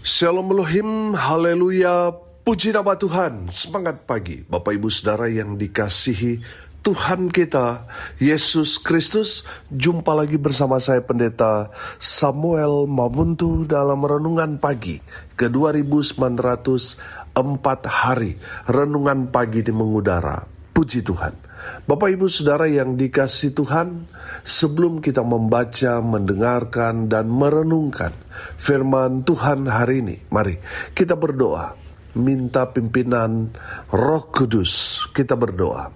Shalom Elohim, haleluya, puji nama Tuhan. Semangat pagi Bapak Ibu Saudara yang dikasihi Tuhan kita Yesus Kristus. Jumpa lagi bersama saya Pendeta Samuel Mamuntu dalam Renungan Pagi ke 2904 hari Renungan Pagi di Mengudara. Puji Tuhan. Bapak Ibu Saudara yang dikasihi Tuhan, sebelum kita membaca, mendengarkan, dan merenungkan firman Tuhan hari ini, mari kita berdoa, minta pimpinan Roh Kudus. Kita berdoa.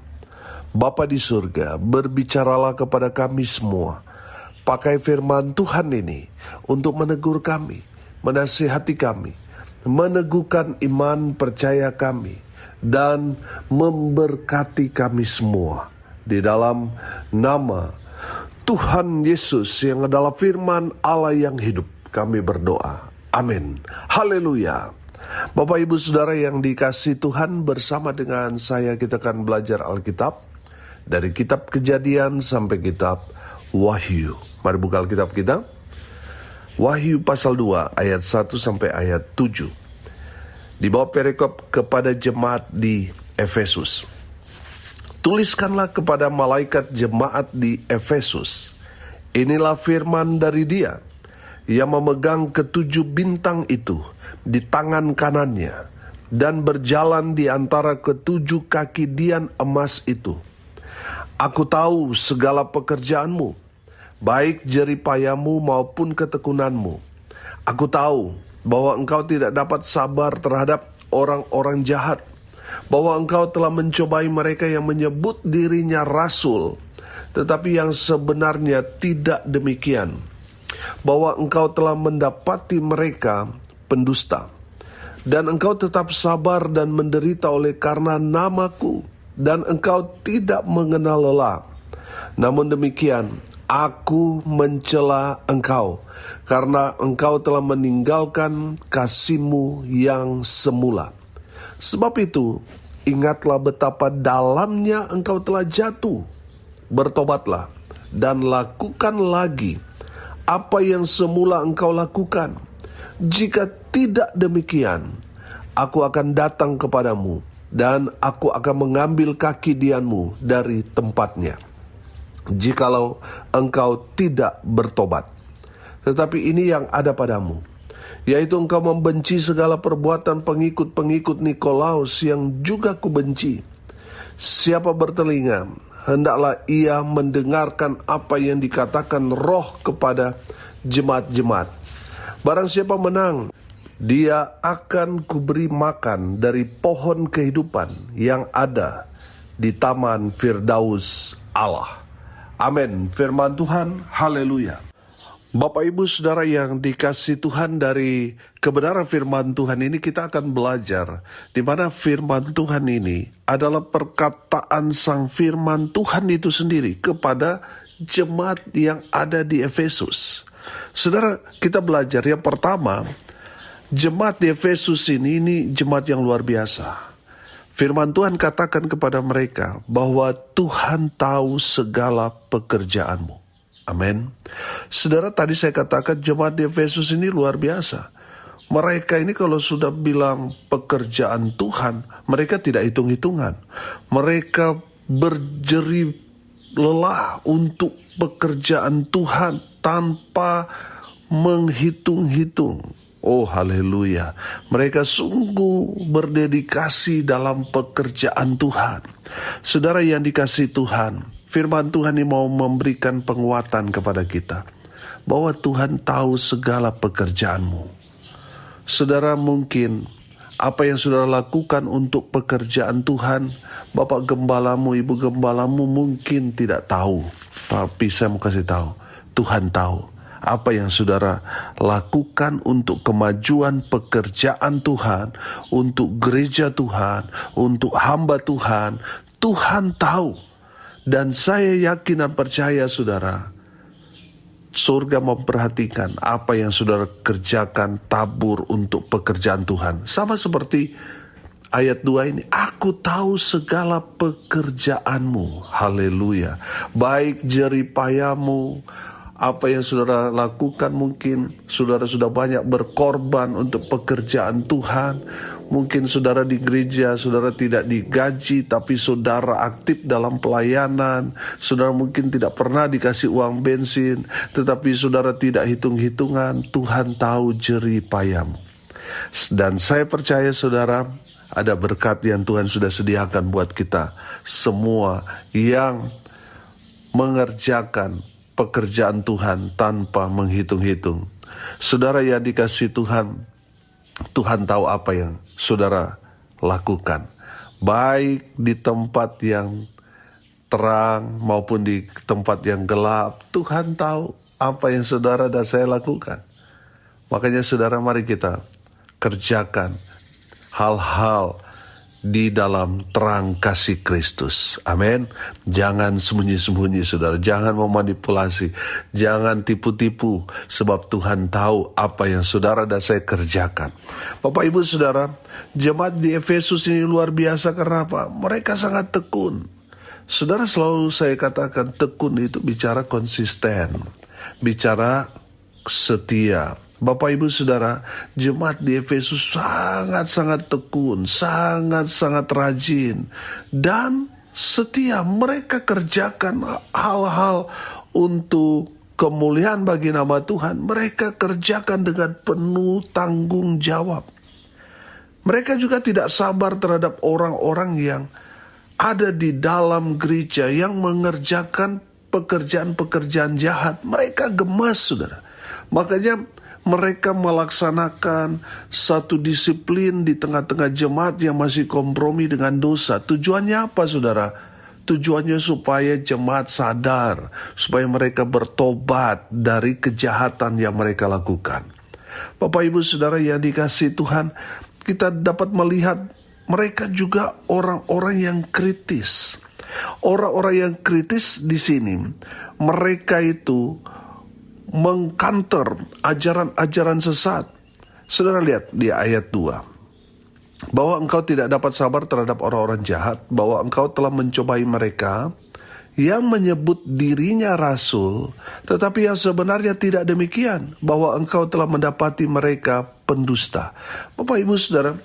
Bapa di surga, berbicaralah kepada kami semua. Pakai firman Tuhan ini untuk menegur kami, menasihati kami, meneguhkan iman percaya kami, dan memberkati kami semua. Di dalam nama Tuhan Yesus yang adalah firman Allah yang hidup, kami berdoa. Amin. Haleluya. Bapak Ibu Saudara yang dikasihi Tuhan, bersama dengan saya kita akan belajar Alkitab dari kitab Kejadian sampai kitab Wahyu. Mari buka Alkitab kita. Wahyu pasal 2 ayat 1 sampai ayat 7. Di bawah perikop kepada jemaat di Efesus. Tuliskanlah kepada malaikat jemaat di Efesus, inilah firman dari Dia yang memegang ketujuh bintang itu di tangan kanannya dan berjalan di antara ketujuh kaki dian emas itu. Aku tahu segala pekerjaanmu, baik jeripayamu maupun ketekunanmu. Aku tahu bahwa engkau tidak dapat sabar terhadap orang-orang jahat, bahwa engkau telah mencobai mereka yang menyebut dirinya rasul, tetapi yang sebenarnya tidak demikian, bahwa engkau telah mendapati mereka pendusta, dan engkau tetap sabar dan menderita oleh karena namaku, dan engkau tidak mengenal lelah. Namun demikian, aku mencela engkau, karena engkau telah meninggalkan kasihmu yang semula. Sebab itu, ingatlah betapa dalamnya engkau telah jatuh. Bertobatlah dan lakukan lagi apa yang semula engkau lakukan. Jika tidak demikian, aku akan datang kepadamu, dan aku akan mengambil kaki dianmu dari tempatnya, jikalau engkau tidak bertobat. Tetapi ini yang ada padamu, yaitu engkau membenci segala perbuatan pengikut-pengikut Nikolaus yang juga kubenci. Siapa bertelinga, hendaklah ia mendengarkan apa yang dikatakan Roh kepada jemaat-jemaat. Barang siapa menang, dia akan kuberi makan dari pohon kehidupan yang ada di taman Firdaus Allah. Amin. Firman Tuhan, haleluya. Bapak Ibu Saudara yang dikasihi Tuhan, dari kebenaran firman Tuhan ini kita akan belajar di mana firman Tuhan ini adalah perkataan sang firman Tuhan itu sendiri kepada jemaat yang ada di Efesus. Saudara, kita belajar yang pertama, jemaat di Efesus ini jemaat yang luar biasa. Firman Tuhan katakan kepada mereka bahwa Tuhan tahu segala pekerjaanmu. Amin. Saudara, tadi saya katakan jemaat di Efesus ini luar biasa. Mereka ini kalau sudah bilang pekerjaan Tuhan, mereka tidak hitung-hitungan. Mereka berjerih lelah untuk pekerjaan Tuhan tanpa menghitung-hitung. Oh haleluya. Mereka sungguh berdedikasi dalam pekerjaan Tuhan. Saudara yang dikasihi Tuhan, firman Tuhan ini mau memberikan penguatan kepada kita, bahwa Tuhan tahu segala pekerjaanmu. Saudara, mungkin apa yang saudara lakukan untuk pekerjaan Tuhan, Bapak Gembalamu, Ibu Gembalamu mungkin tidak tahu. Tapi saya mau kasih tahu, Tuhan tahu. Apa yang saudara lakukan untuk kemajuan pekerjaan Tuhan, untuk gereja Tuhan, untuk hamba Tuhan, Tuhan tahu. Dan saya yakin dan percaya saudara, surga memperhatikan apa yang saudara kerjakan tabur untuk pekerjaan Tuhan. Sama seperti ayat 2 ini, aku tahu segala pekerjaanmu. Haleluya. Baik jeripayamu, apa yang saudara lakukan. Mungkin saudara sudah banyak berkorban untuk pekerjaan Tuhan. Mungkin saudara di gereja, saudara tidak digaji, tapi saudara aktif dalam pelayanan. Saudara mungkin tidak pernah dikasih uang bensin, tetapi saudara tidak hitung-hitungan. Tuhan tahu jerih payahmu. Dan saya percaya saudara, ada berkat yang Tuhan sudah sediakan buat kita semua yang mengerjakan pekerjaan Tuhan tanpa menghitung-hitung. Saudara yang dikasih Tuhan, Tuhan tahu apa yang saudara lakukan, baik di tempat yang terang maupun di tempat yang gelap. Tuhan tahu apa yang saudara dan saya lakukan. Makanya saudara, mari kita kerjakan hal-hal di dalam terang kasih Kristus. Amin. Jangan sembunyi-sembunyi saudara. Jangan memanipulasi. Jangan tipu-tipu. Sebab Tuhan tahu apa yang saudara dan saya kerjakan. Bapak ibu saudara, jemaat di Efesus ini luar biasa karena apa? Mereka sangat tekun. Saudara, selalu saya katakan tekun itu bicara konsisten. Bicara setia. Bapak ibu saudara, jemaat di Efesus sangat-sangat tekun, sangat-sangat rajin, dan setia. Mereka kerjakan hal-hal untuk kemuliaan bagi nama Tuhan. Mereka kerjakan dengan penuh tanggung jawab. Mereka juga tidak sabar terhadap orang-orang yang ada di dalam gereja yang mengerjakan pekerjaan-pekerjaan jahat. Mereka gemas saudara. Makanya mereka melaksanakan satu disiplin di tengah-tengah jemaat yang masih kompromi dengan dosa. Tujuannya apa saudara? Tujuannya supaya jemaat sadar, supaya mereka bertobat dari kejahatan yang mereka lakukan. Bapak ibu saudara yang dikasihi Tuhan, kita dapat melihat mereka juga orang-orang yang kritis. Orang-orang yang kritis di sini, mereka itu mengkanter ajaran-ajaran sesat. Saudara lihat di ayat 2. Bahwa engkau tidak dapat sabar terhadap orang-orang jahat, bahwa engkau telah mencobai mereka yang menyebut dirinya rasul, tetapi yang sebenarnya tidak demikian, bahwa engkau telah mendapati mereka pendusta. Bapak ibu saudara,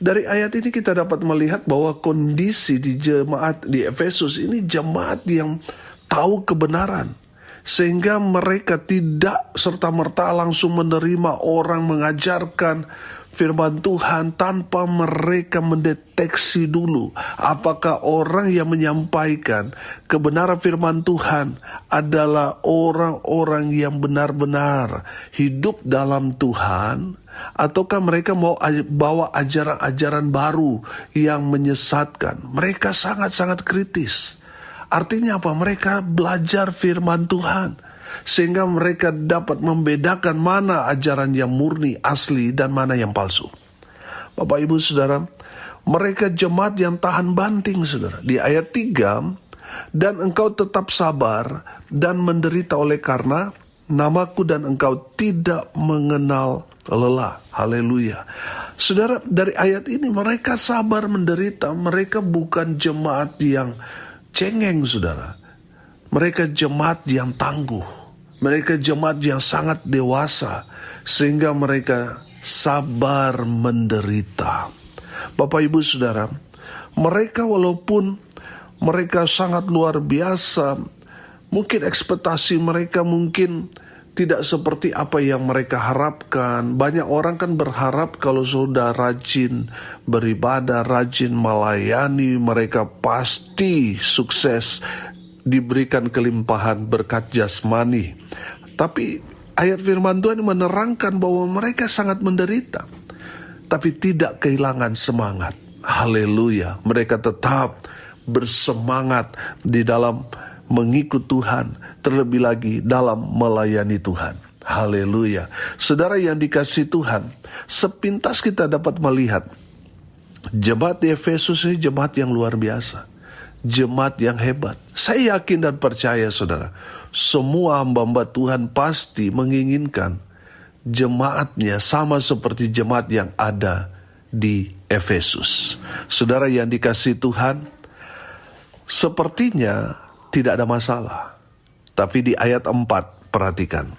dari ayat ini kita dapat melihat bahwa kondisi di jemaat di Efesus ini jemaat yang tahu kebenaran, sehingga mereka tidak serta-merta langsung menerima orang mengajarkan firman Tuhan tanpa mereka mendeteksi dulu apakah orang yang menyampaikan kebenaran firman Tuhan adalah orang-orang yang benar-benar hidup dalam Tuhan, ataukah mereka mau bawa ajaran-ajaran baru yang menyesatkan. Mereka sangat-sangat kritis. Artinya apa? Mereka belajar firman Tuhan, sehingga mereka dapat membedakan mana ajaran yang murni, asli, dan mana yang palsu. Bapak ibu saudara, mereka jemaat yang tahan banting saudara. Di ayat 3, dan engkau tetap sabar dan menderita oleh karena namaku, dan engkau tidak mengenal lelah. Haleluya. Saudara, dari ayat ini mereka sabar menderita. Mereka bukan jemaat yang cengeng saudara. Mereka jemaat yang tangguh. Mereka jemaat yang sangat dewasa, sehingga mereka sabar menderita. Bapak ibu saudara, mereka walaupun mereka sangat luar biasa, mungkin ekspektasi mereka mungkin tidak seperti apa yang mereka harapkan. Banyak orang kan berharap kalau sudah rajin beribadah, rajin melayani, mereka pasti sukses, diberikan kelimpahan berkat jasmani. Tapi ayat firman Tuhan menerangkan bahwa mereka sangat menderita, tapi tidak kehilangan semangat. Haleluya. Mereka tetap bersemangat di dalam mengikut Tuhan, terlebih lagi dalam melayani Tuhan. Haleluya. Saudara yang dikasihi Tuhan, sepintas kita dapat melihat jemaat di Efesus ini jemaat yang luar biasa, jemaat yang hebat. Saya yakin dan percaya saudara, semua hamba-hamba Tuhan pasti menginginkan jemaatnya sama seperti jemaat yang ada di Efesus. Saudara yang dikasihi Tuhan, sepertinya tidak ada masalah. Tapi di ayat 4, perhatikan.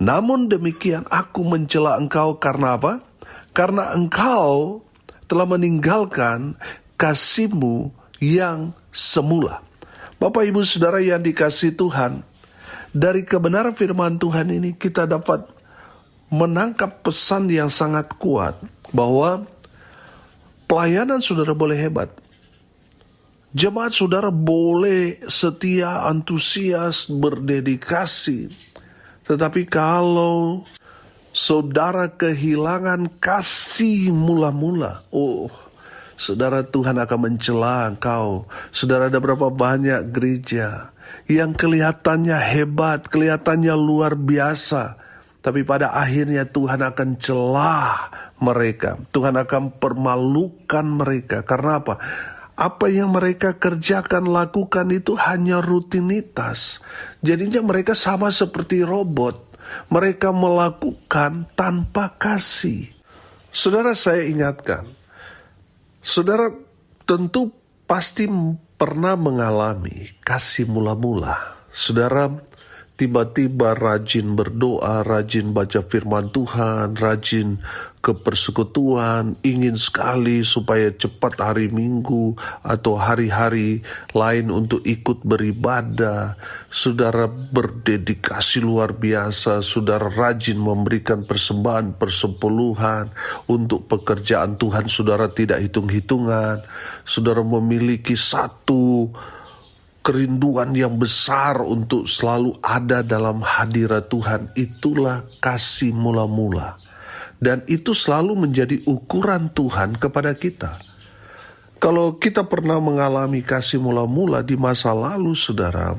Namun demikian aku mencela engkau karena apa? Karena engkau telah meninggalkan kasihmu yang semula. Bapak Ibu Saudara yang dikasihi Tuhan, dari kebenaran firman Tuhan ini kita dapat menangkap pesan yang sangat kuat bahwa pelayanan saudara boleh hebat. Jemaat saudara boleh setia, antusias, berdedikasi. Tetapi kalau saudara kehilangan kasih mula-mula, saudara, Tuhan akan mencela engkau. Saudara, ada berapa banyak gereja yang kelihatannya hebat, kelihatannya luar biasa, tapi pada akhirnya Tuhan akan celah mereka. Tuhan akan permalukan mereka. Karena apa? Apa yang mereka kerjakan, lakukan itu hanya rutinitas. Jadinya mereka sama seperti robot. Mereka melakukan tanpa kasih. Saudara, saya ingatkan, saudara tentu pasti pernah mengalami kasih mula-mula. Saudara tiba-tiba rajin berdoa, rajin baca firman Tuhan, rajin ke persekutuan, ingin sekali supaya cepat hari Minggu atau hari-hari lain untuk ikut beribadah. Saudara berdedikasi luar biasa, saudara rajin memberikan persembahan, persepuluhan untuk pekerjaan Tuhan, saudara tidak hitung-hitungan. Saudara memiliki satu kerinduan yang besar untuk selalu ada dalam hadirat Tuhan. Itulah kasih mula-mula. Dan itu selalu menjadi ukuran Tuhan kepada kita. Kalau kita pernah mengalami kasih mula-mula di masa lalu, saudara,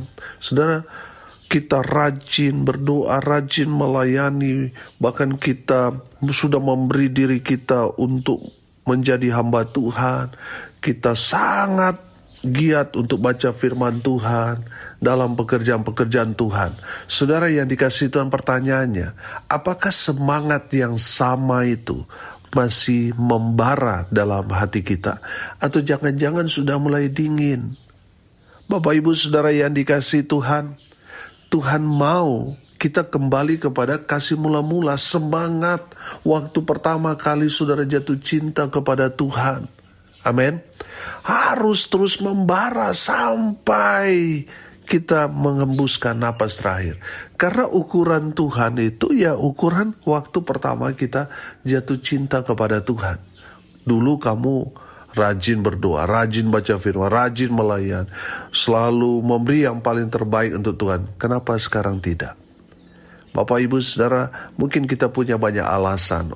kita rajin berdoa, rajin melayani, bahkan kita sudah memberi diri kita untuk menjadi hamba Tuhan. Kita sangat giat untuk baca firman Tuhan dalam pekerjaan-pekerjaan Tuhan. Saudara yang dikasihi Tuhan, pertanyaannya, apakah semangat yang sama itu masih membara dalam hati kita? Atau jangan-jangan sudah mulai dingin? Bapak Ibu Saudara yang dikasihi Tuhan, Tuhan mau kita kembali kepada kasih mula-mula, semangat waktu pertama kali saudara jatuh cinta kepada Tuhan. Amin. Harus terus membara sampai kita mengembuskan napas terakhir. Karena ukuran Tuhan itu ya ukuran waktu pertama kita jatuh cinta kepada Tuhan. Dulu kamu rajin berdoa, rajin baca firman, rajin melayan, selalu memberi yang paling terbaik untuk Tuhan. Kenapa sekarang tidak? Bapak Ibu Saudara, mungkin kita punya banyak alasan.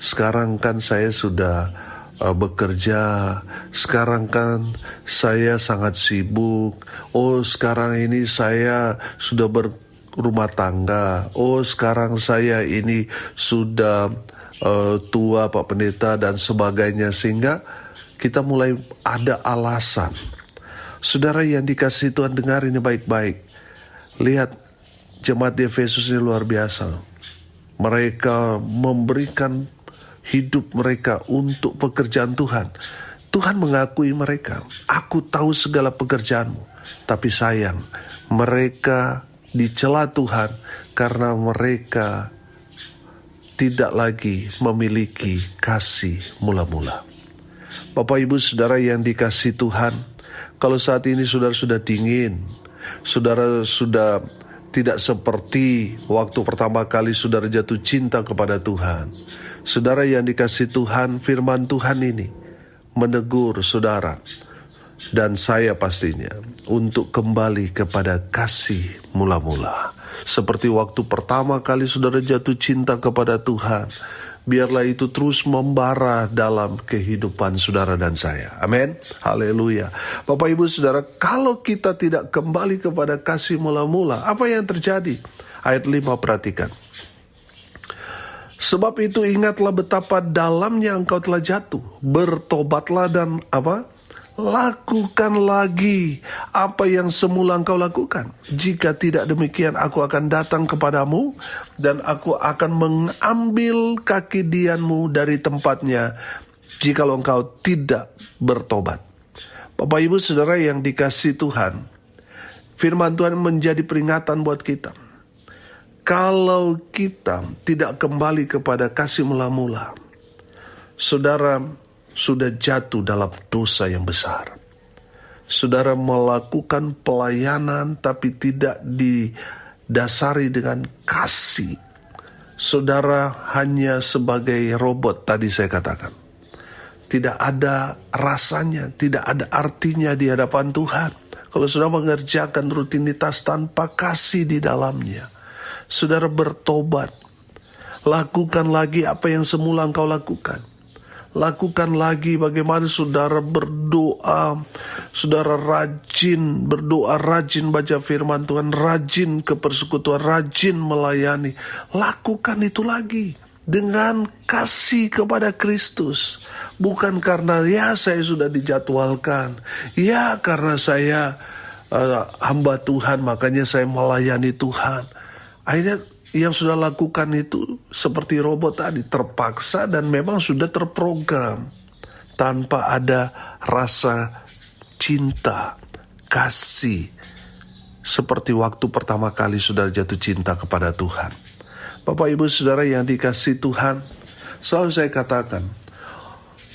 Sekarang kan saya sudah bekerja, sekarang kan saya sangat sibuk, sekarang ini saya sudah berumah tangga, sekarang saya ini sudah tua Pak Pendeta dan sebagainya, sehingga kita mulai ada alasan. Saudara yang dikasihi Tuhan, dengar ini baik-baik. Lihat jemaat di Efesus ini luar biasa. Mereka memberikan hidup mereka untuk pekerjaan Tuhan. Tuhan mengakui mereka, aku tahu segala pekerjaanmu. Tapi sayang, mereka dicela Tuhan karena mereka tidak lagi memiliki kasih mula-mula. Bapak Ibu Saudara yang dikasihi Tuhan, kalau saat ini saudara sudah dingin, saudara sudah tidak seperti waktu pertama kali saudara jatuh cinta kepada Tuhan. Saudara yang dikasihi Tuhan, firman Tuhan ini menegur saudara dan saya pastinya untuk kembali kepada kasih mula-mula. Seperti waktu pertama kali saudara jatuh cinta kepada Tuhan, biarlah itu terus membara dalam kehidupan saudara dan saya. Amin. Haleluya. Bapak Ibu Saudara, kalau kita tidak kembali kepada kasih mula-mula, apa yang terjadi? Ayat 5 perhatikan. Sebab itu ingatlah betapa dalamnya engkau telah jatuh. Bertobatlah dan lakukan lagi apa yang semula engkau lakukan. Jika tidak demikian, aku akan datang kepadamu dan aku akan mengambil kaki dianmu dari tempatnya jikalau engkau tidak bertobat. Bapak Ibu Saudara yang dikasihi Tuhan, firman Tuhan menjadi peringatan buat kita. Kalau kita tidak kembali kepada kasih mula-mula, saudara sudah jatuh dalam dosa yang besar. Saudara melakukan pelayanan tapi tidak didasari dengan kasih. Saudara hanya sebagai robot, tadi saya katakan. Tidak ada rasanya, tidak ada artinya di hadapan Tuhan. Kalau saudara mengerjakan rutinitas tanpa kasih di dalamnya, saudara bertobat. Lakukan lagi apa yang semula engkau lakukan. Lakukan lagi bagaimana saudara berdoa. Saudara rajin berdoa, rajin baca firman Tuhan, rajin ke persekutuan, rajin melayani. Lakukan itu lagi dengan kasih kepada Kristus. Bukan karena saya sudah dijadwalkan. Karena saya hamba Tuhan, makanya saya melayani Tuhan. Akhirnya yang sudah lakukan itu seperti robot tadi, terpaksa dan memang sudah terprogram. Tanpa ada rasa cinta, kasih. Seperti waktu pertama kali saudara jatuh cinta kepada Tuhan. Bapak Ibu Saudara yang dikasihi Tuhan, selalu saya katakan,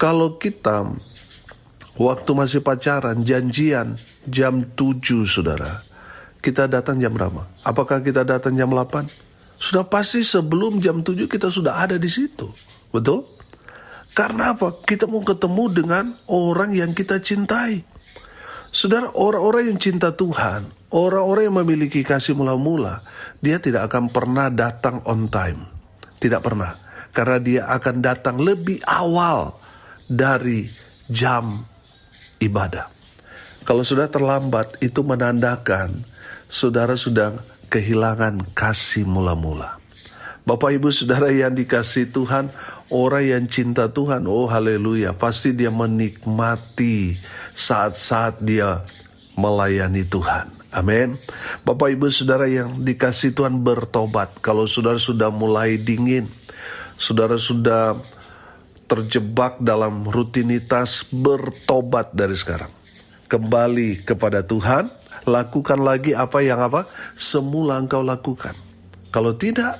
kalau kita waktu masih pacaran, janjian jam 7 saudara, kita datang jam berapa? Apakah kita datang jam 8? Sudah pasti sebelum jam 7 kita sudah ada di situ. Betul? Karena apa? Kita mau ketemu dengan orang yang kita cintai. Saudara, orang-orang yang cinta Tuhan, orang-orang yang memiliki kasih mula-mula, dia tidak akan pernah datang on time. Tidak pernah. Karena dia akan datang lebih awal dari jam ibadah. Kalau sudah terlambat, itu menandakan saudara sudah kehilangan kasih mula-mula. Bapak Ibu Saudara yang dikasihi Tuhan, orang yang cinta Tuhan, oh haleluya, pasti dia menikmati saat-saat dia melayani Tuhan. Amin. Bapak Ibu Saudara yang dikasihi Tuhan, bertobat. Kalau saudara sudah mulai dingin, saudara sudah terjebak dalam rutinitas, bertobat dari sekarang. Kembali kepada Tuhan, lakukan lagi apa semula engkau lakukan. Kalau tidak,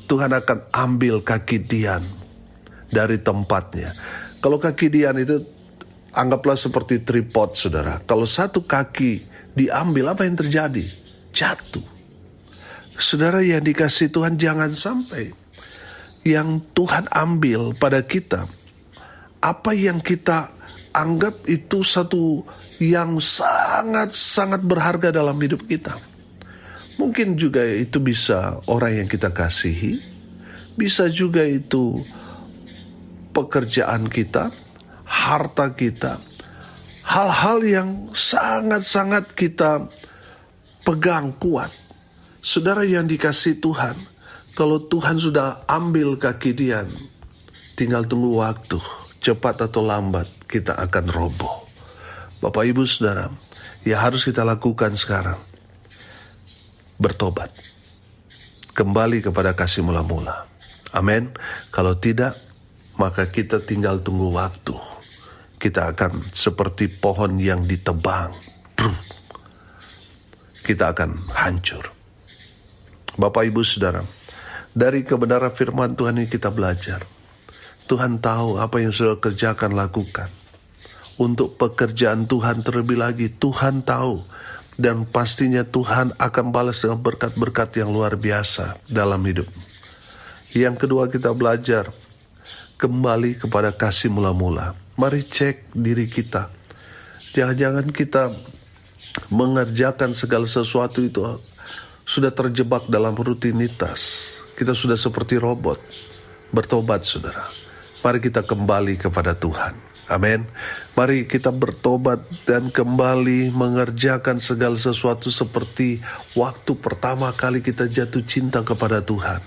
Tuhan akan ambil kaki Dian dari tempatnya. Kalau kaki Dian itu anggaplah seperti tripod saudara. Kalau satu kaki diambil, apa yang terjadi? Jatuh. Saudara yang dikasihi Tuhan, jangan sampai yang Tuhan ambil pada kita, apa yang kita anggap itu satu yang sangat-sangat berharga dalam hidup kita. Mungkin juga itu bisa orang yang kita kasihi, bisa juga itu pekerjaan kita, harta kita, hal-hal yang sangat-sangat kita pegang kuat. Saudara yang dikasihi Tuhan, kalau Tuhan sudah ambil kaki Dian, tinggal tunggu waktu, cepat atau lambat kita akan roboh. Bapak Ibu Saudara, yang harus kita lakukan sekarang, bertobat. Kembali kepada kasih mula-mula. Amin. Kalau tidak, maka kita tinggal tunggu waktu. Kita akan seperti pohon yang ditebang. Kita akan hancur. Bapak Ibu Saudara, dari kebenaran firman Tuhan ini kita belajar. Tuhan tahu apa yang saudara kerjakan, lakukan. Untuk pekerjaan Tuhan terlebih lagi, Tuhan tahu. Dan pastinya Tuhan akan balas dengan berkat-berkat yang luar biasa dalam hidup. Yang kedua, kita belajar kembali kepada kasih mula-mula. Mari cek diri kita. Jangan-jangan kita mengerjakan segala sesuatu itu sudah terjebak dalam rutinitas. Kita sudah seperti robot. Bertobat saudara. Mari kita kembali kepada Tuhan. Amin. Mari kita bertobat dan kembali mengerjakan segala sesuatu seperti waktu pertama kali kita jatuh cinta kepada Tuhan.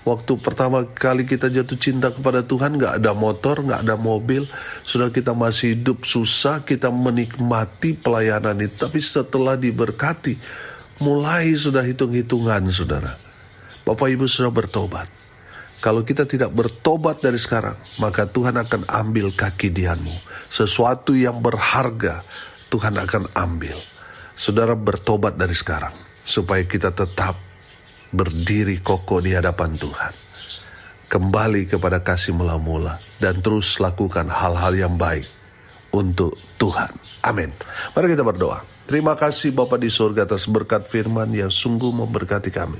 Waktu pertama kali kita jatuh cinta kepada Tuhan, gak ada motor, gak ada mobil. Sudah kita masih hidup susah, kita menikmati pelayanan itu. Tapi setelah diberkati, mulai sudah hitung-hitungan saudara. Bapak Ibu sudah bertobat. Kalau kita tidak bertobat dari sekarang, maka Tuhan akan ambil kaki Dianmu. Sesuatu yang berharga, Tuhan akan ambil. Saudara bertobat dari sekarang, supaya kita tetap berdiri kokoh di hadapan Tuhan. Kembali kepada kasih mula-mula dan terus lakukan hal-hal yang baik untuk Tuhan. Amin. Mari kita berdoa. Terima kasih Bapa di surga atas berkat firman yang sungguh memberkati kami.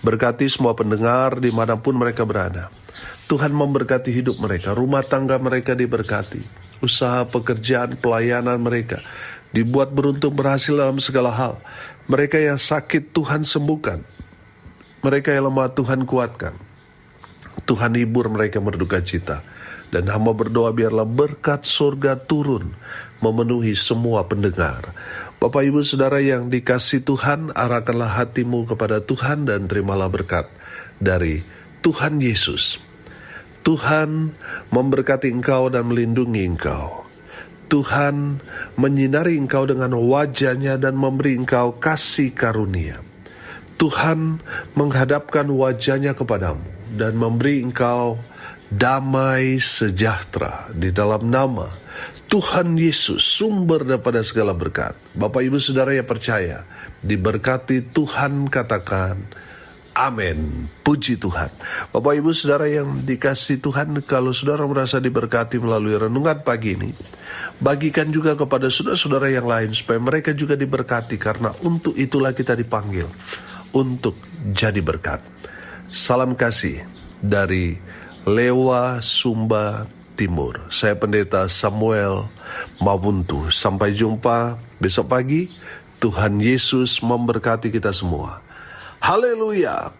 Berkati semua pendengar dimanapun mereka berada. Tuhan memberkati hidup mereka, rumah tangga mereka diberkati, usaha, pekerjaan, pelayanan mereka dibuat beruntung berhasil dalam segala hal. Mereka yang sakit Tuhan sembuhkan, mereka yang lemah Tuhan kuatkan. Tuhan hibur mereka berduka cita. Dan hamba berdoa biarlah berkat surga turun memenuhi semua pendengar. Bapak Ibu Saudara yang dikasih Tuhan, arahkanlah hatimu kepada Tuhan dan terimalah berkat dari Tuhan Yesus. Tuhan memberkati engkau dan melindungi engkau. Tuhan menyinari engkau dengan wajah-Nya dan memberi engkau kasih karunia. Tuhan menghadapkan wajah-Nya kepadamu dan memberi engkau damai sejahtera di dalam nama Tuhan Yesus, sumber daripada segala berkat. Bapak Ibu Saudara yang percaya, diberkati Tuhan, katakan amin. Puji Tuhan. Bapak Ibu Saudara yang dikasih Tuhan, kalau saudara merasa diberkati melalui renungan pagi ini, bagikan juga kepada saudara-saudara yang lain supaya mereka juga diberkati, karena untuk itulah kita dipanggil untuk jadi berkat. Salam kasih dari Lewa, Sumba Timur. Saya Pendeta Samuel Mabuntu. Sampai jumpa besok pagi. Tuhan Yesus memberkati kita semua. Haleluya.